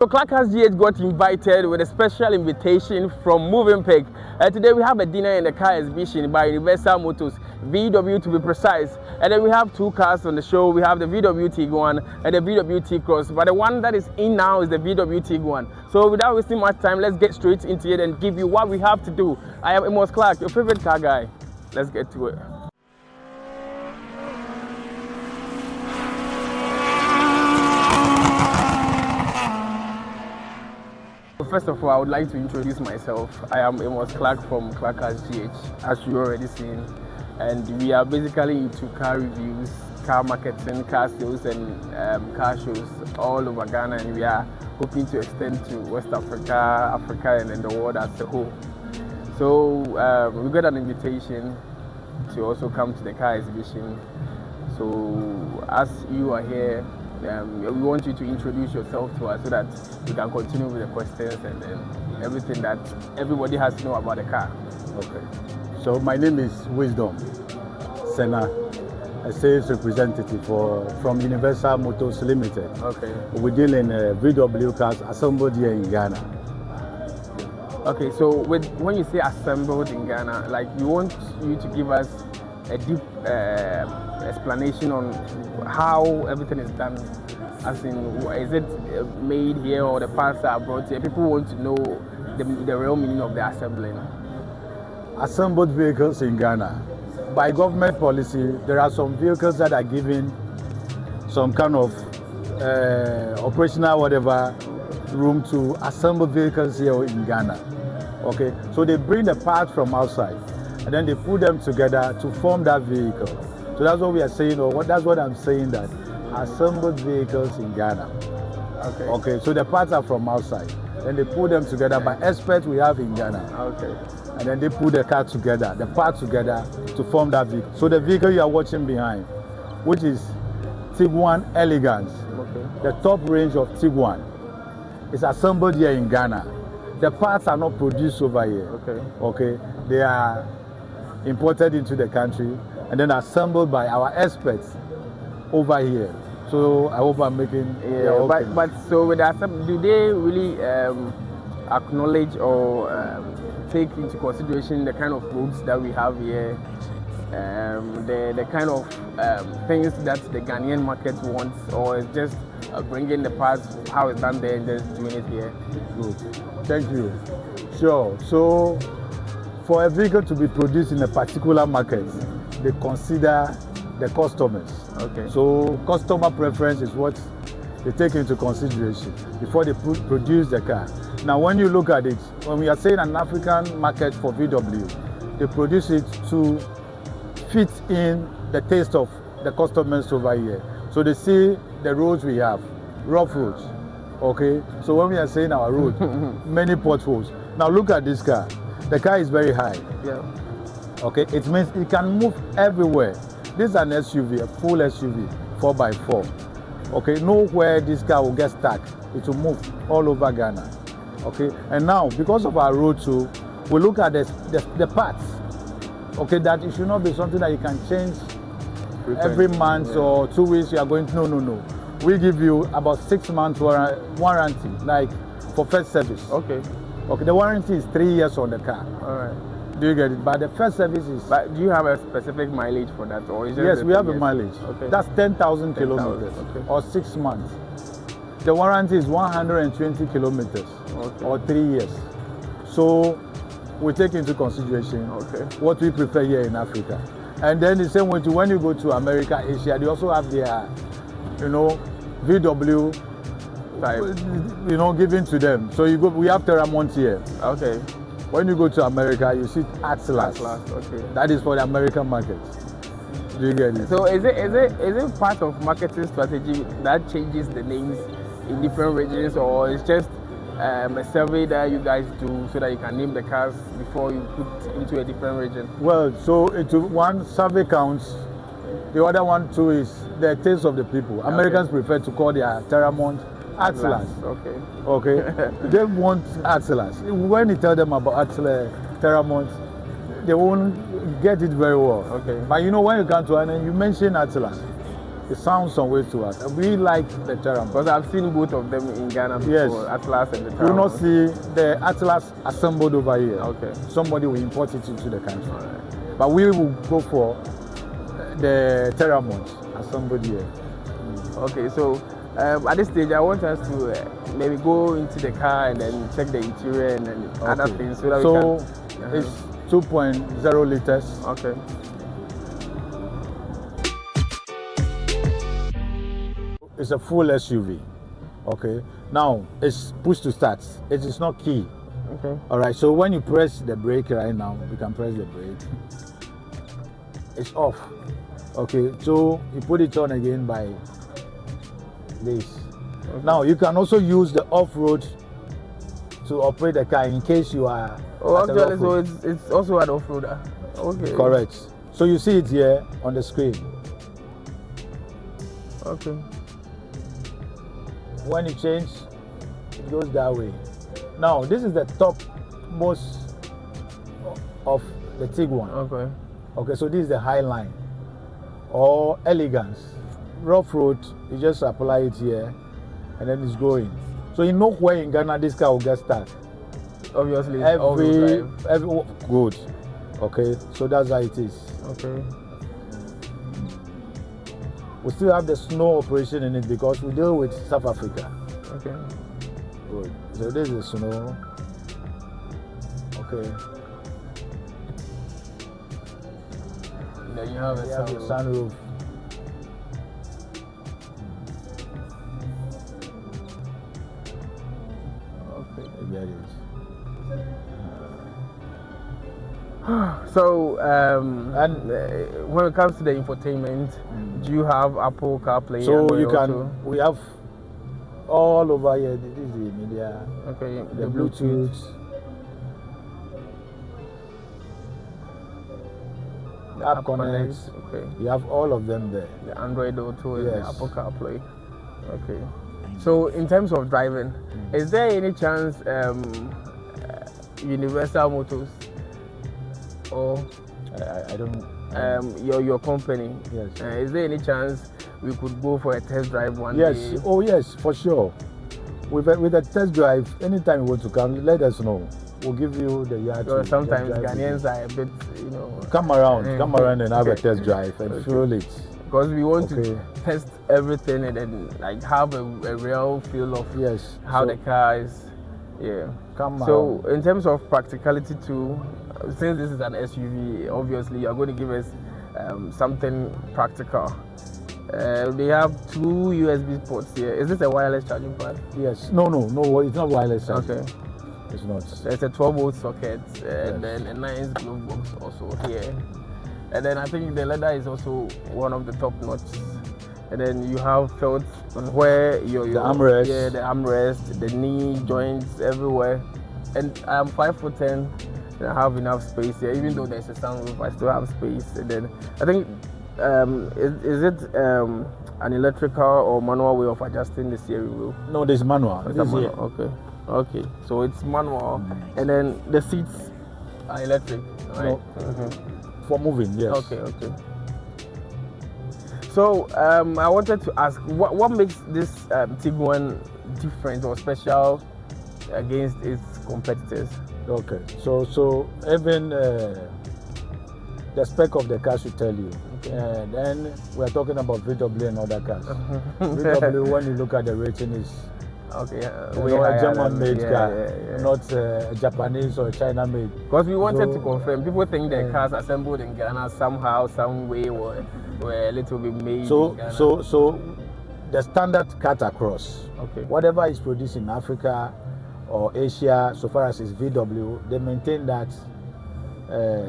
So CLARKCARSGH got invited with a special invitation from Mövenpick. Today we have a dinner in the car exhibition by Universal Motors, VW to be precise. And then we have two cars on the show. We have the VW Tiguan and the VW T-Cross. But the one that is in now is the VW Tiguan. So without wasting much time, let's get straight into it and give you what we have to do. I am Amos Clark, your favorite car guy. Let's get to it. First of all, I would like to introduce myself. I am Amos Clark from CLARKCARSGH, as you already seen, and we are basically into car reviews, car marketing, car sales, and car shows all over Ghana, and we are hoping to extend to West Africa, and then the world as a whole. So we got an invitation to also come to the car exhibition. So as you are here, we want you to introduce yourself to us so that we can continue with the questions and everything that everybody has to know about the car. Okay. So my name is Wisdom Sena, a sales representative from Universal Motors Ltd. Okay. We deal in VW cars assembled here in Ghana. Okay, so when you say assembled in Ghana, like we want you to give us a deep explanation on how everything is done, as in, is it made here or the parts are brought here? People want to know the real meaning of the assembling. Assembled vehicles in Ghana. By government policy, there are some vehicles that are given some kind of operational whatever room to assemble vehicles here in Ghana. Okay, so they bring the parts from outside and then they put them together to form that vehicle. So that's what we are saying, or that's what I'm saying, that assembled vehicles in Ghana. Okay. Okay, so the parts are from outside. Then they put them together by experts we have in Ghana. Okay. And then they put the car together, the parts together to form that vehicle. So the vehicle you are watching behind, which is Tiguan Elegance, Okay. the top range of Tiguan, is assembled here in Ghana. The parts are not produced over here. Okay. Okay, they are imported into the country and then assembled by our experts over here. So I hope I'm making. Yeah, okay. but so with that, do they really acknowledge or take into consideration the kind of roads that we have here, the kind of things that the Ghanaian market wants, or is just bringing the parts how it's done there and just doing it here? Good. Thank you. Sure. So for a vehicle to be produced in a particular market, they consider the customers. Okay. So customer preference is what they take into consideration before they produce the car. Now when you look at it, when we are saying an African market for VW, they produce it to fit in the taste of the customers over here. So they see the roads we have, rough roads. Okay, so when we are saying our road, many potholes. Now look at this car. The car is very high. Yeah. Okay, it means it can move everywhere. This is an SUV, a full SUV, 4x4. Okay, nowhere this car will get stuck. It will move all over Ghana. Okay, and now because of our road too, we look at the parts. Okay, that it should not be something that you can change every month or 2 weeks. You are going to, no. We give you about 6 months warranty, like for first service. Okay. Okay, the warranty is 3 years on the car. All right. Do you get it? But the first service is. But do you have a specific mileage for that, or is it? Yes, we have a mileage. Okay. That's 10,000 kilometers, okay. or 6 months. The warranty is 120 kilometers, okay. or 3 years. So we take into consideration what we prefer here in Africa. And then the same way to when you go to America, Asia, they also have their, VW type, given to them. So you go, we have Terramont here. Okay. When you go to America, you see Atlas. Okay. That is for the American market. Do you get it? So is it part of marketing strategy that changes the names in different regions, or it's just a survey that you guys do so that you can name the cars before you put into a different region? Well, so one survey counts. The other one too is the taste of the people. Americans prefer to call their Terramont Atlas. Okay. They want Atlas. When you tell them about Atlas, Terramont, they won't get it very well. Okay. But when you come to Ireland, you mention Atlas. It sounds some way to us. We like the Terramont. Because I've seen both of them in Ghana before, Yes. Atlas and the You will not Terramont. see the Atlas assembled over here. Okay. Somebody will import it into the country. Alright. But we will go for the Terramont assembled here. Okay, so at this stage, I want us to maybe go into the car and then check the interior and then other Okay. things so that So we can. it's 2.0 liters. Okay. It's a full SUV. Okay. Now it's push to start. It is not key. Okay. All right. So when you press the brake right now, you can press the brake. It's off. Okay. So you put it on again by this. Okay. Now you can also use the off-road to operate the car in case you are. Oh, at an actually, so off-road. it's also an off-roader. Okay. Correct. So you see it here on the screen. Okay. When you change, it goes that way. Now this is the top most of the Tiguan. Okay. Okay, so this is the high line or elegance. Rough road, you just apply it here and then it's going. So you know where in Ghana this car will get stuck. Obviously, Every good. Okay, so that's how it is. Okay. We still have the snow operation in it because we deal with South Africa. Okay. Good. So this is snow. Okay. Then you have a You have the sunroof. sunroof. Okay. You get it. So, And when it comes to the infotainment, do you have Apple CarPlay? so Android you can. Auto? We have all over here. This is the media, Okay. the Bluetooth, the App Connect. Okay. You have all of them there. The Android Auto and the Yes. Apple CarPlay. Okay. So, in terms of driving, is there any chance Universal Motors or I don't. your company? Yes. Is there any chance we could go for a test drive one Yes. day? Oh yes, for sure. With a test drive, anytime you want to come, let us know. We'll give you the yard. Because to sometimes just drive Ghanaians are a bit, you know. come around and have a Okay. test drive and feel it. Because we want Okay. to test everything and then like have a real feel of Yes. how so the car is. Yeah. come So around. in terms of practicality too, since this is an SUV, obviously you're going to give us something practical. They have two USB ports here. Is this a wireless charging pad? Yes. No. It's not wireless. Charging. Okay. It's not. There's a 12-volt socket and Yes. then a nice glove box also here. And then I think the leather is also one of the top notch. And then you have felt on where your The armrest. Yeah, the armrest, the knee joints everywhere. And I'm 5'10", and I have enough space here. Even though there's a sunroof, I still have space. And then I think is it an electrical or manual way of adjusting the steering wheel? No, there's manual. It's This a here. manual. Okay. So it's manual, and then the seats are electric, right? No. For moving, yes. Okay. So I wanted to ask, what makes this Tiguan different or special against its competitors? Okay. So even the spec of the car should tell you. And then we're talking about VW and other cars. VW, when you look at the rating, is Okay, a German-made car, yeah. not a Japanese or China-made. Because we wanted So- to confirm, people think the Yeah. cars assembled in Ghana somehow, some way, were a little bit made So in Ghana. so the standard cut across. Okay. Whatever is produced in Africa or Asia, so far as it's VW, they maintain that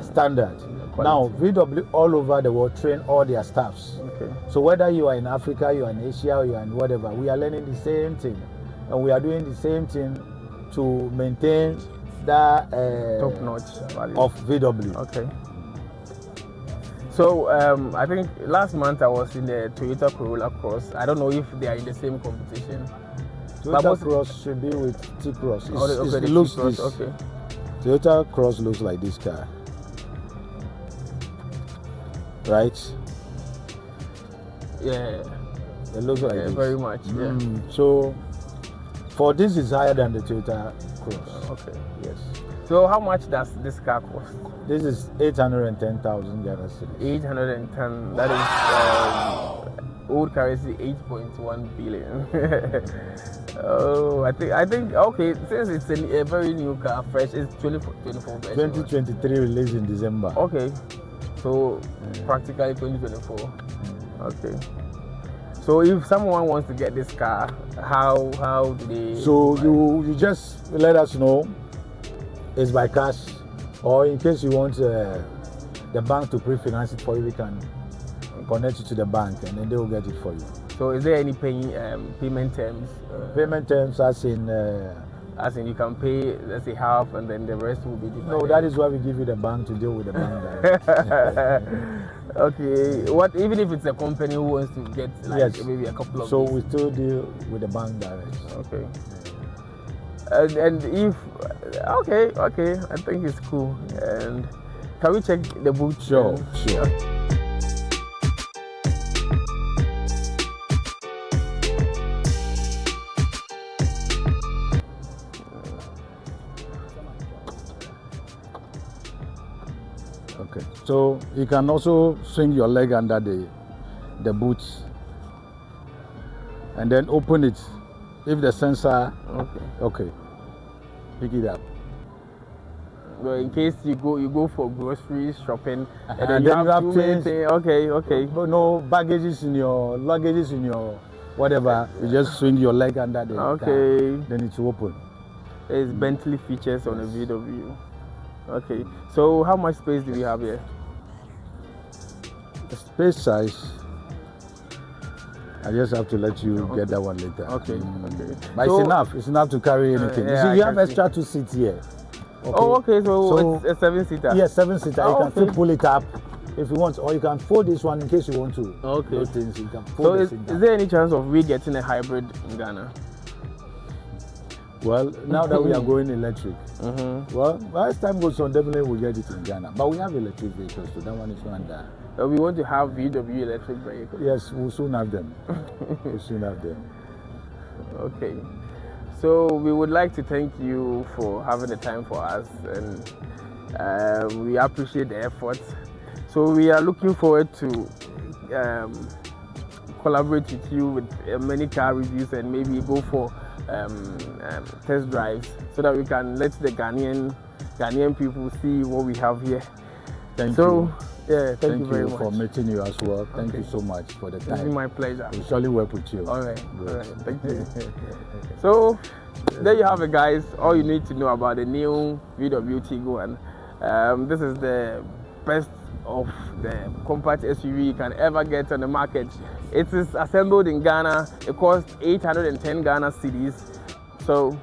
standard. Now VW all over the world train all their staffs. Okay. So whether you are in Africa, you are in Asia, or you are in whatever, we are learning the same thing, and we are doing the same thing to maintain that Top notch value of VW. Okay. So I think last month I was in the Toyota Corolla Cross. I don't know if they are in the same competition. Toyota Cross should be with T-Cross. Oh, okay, It the looks T-Cross, this. okay. Toyota Cross looks like this car, right? Yeah. It looks like this. Very much. Yeah. So for this is higher than the Toyota Cross. Okay. Yes. So how much does this car cost? This is 810,000 Ghana cedis. 810. That is old currency 8.1 billion. Oh, I think okay. Since it's a very new car, fresh, it's 24 2023 released in December. Okay, so practically 2024. Okay. So if someone wants to get this car, how do they? So you just let us know. It's by cash, or in case you want the bank to pre-finance it for you, we can connect you to the bank and then they will get it for you. So is there any payment terms? Payment terms as in you can pay, let's say, half and then the rest will be divided? No, that is why we give you the bank to deal with the bank direct. Okay. What, even if it's a company who wants to get like maybe a couple of so days? we still deal with the bank direct. Okay. And if okay, I think it's cool. And can we check the boot? Sure. Okay, so you can also swing your leg under the boot and then open it. If the sensor, okay, pick it up. Well, in case you go for groceries shopping and then you have too many things. Okay. No baggages in your luggages in your whatever. You just swing your leg under the car, then it's open. There's Bentley features on a VW. Okay, so how much space do we have here? The space size, I just have to let you get that one later. Okay. But so, it's enough to carry anything. You see, you have extra 2 seats here. Okay. Oh, okay, so it's a 7-seater? Yes, 7-seater. You can still pull it up if you want, or you can fold this one in case you want to. Okay. Those things, you can fold is there any chance of we getting a hybrid in Ghana? Well, now that we are going electric, well, as time goes on, definitely we'll get it in Ghana. But we have electric vehicles, so that one is not there. We want to have VW electric vehicles. Yes, we'll soon have them. Okay. So we would like to thank you for having the time for us, and we appreciate the effort. So we are looking forward to collaborate with you with many car reviews and maybe go for test drives so that we can let the Ghanaian people see what we have here. Thank you. Yeah, thank you very much for meeting you as well. Thank you so much for the time. It's been my pleasure. We'll surely work with you. All right. Thank you. So there you have it, guys. All you need to know about the new VW Tiguan. This is the best of the compact SUV you can ever get on the market. It is assembled in Ghana. It costs 810 Ghana cedis. So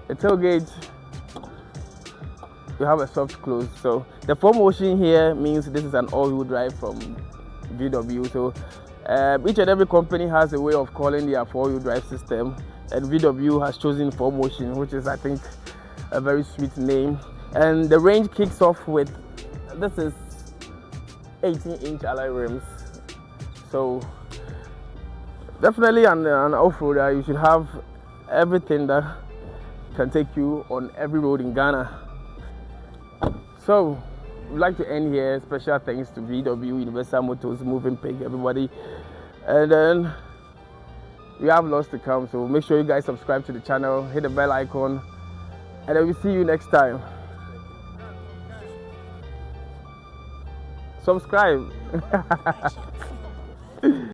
the tailgate, you have a soft close. So the 4Motion here means this is an all-wheel drive from VW. So each and every company has a way of calling their 4-wheel drive system, and VW has chosen 4Motion, which is, I think, a very sweet name. And the range kicks off with, this is 18-inch alloy rims. So definitely an off-roader, you should have everything that can take you on every road in Ghana. So we'd like to end here. Special thanks to VW, Universal Motors, Mövenpick, everybody. And then we have lots to come, so make sure you guys subscribe to the channel, hit the bell icon, and then we'll see you next time. Subscribe.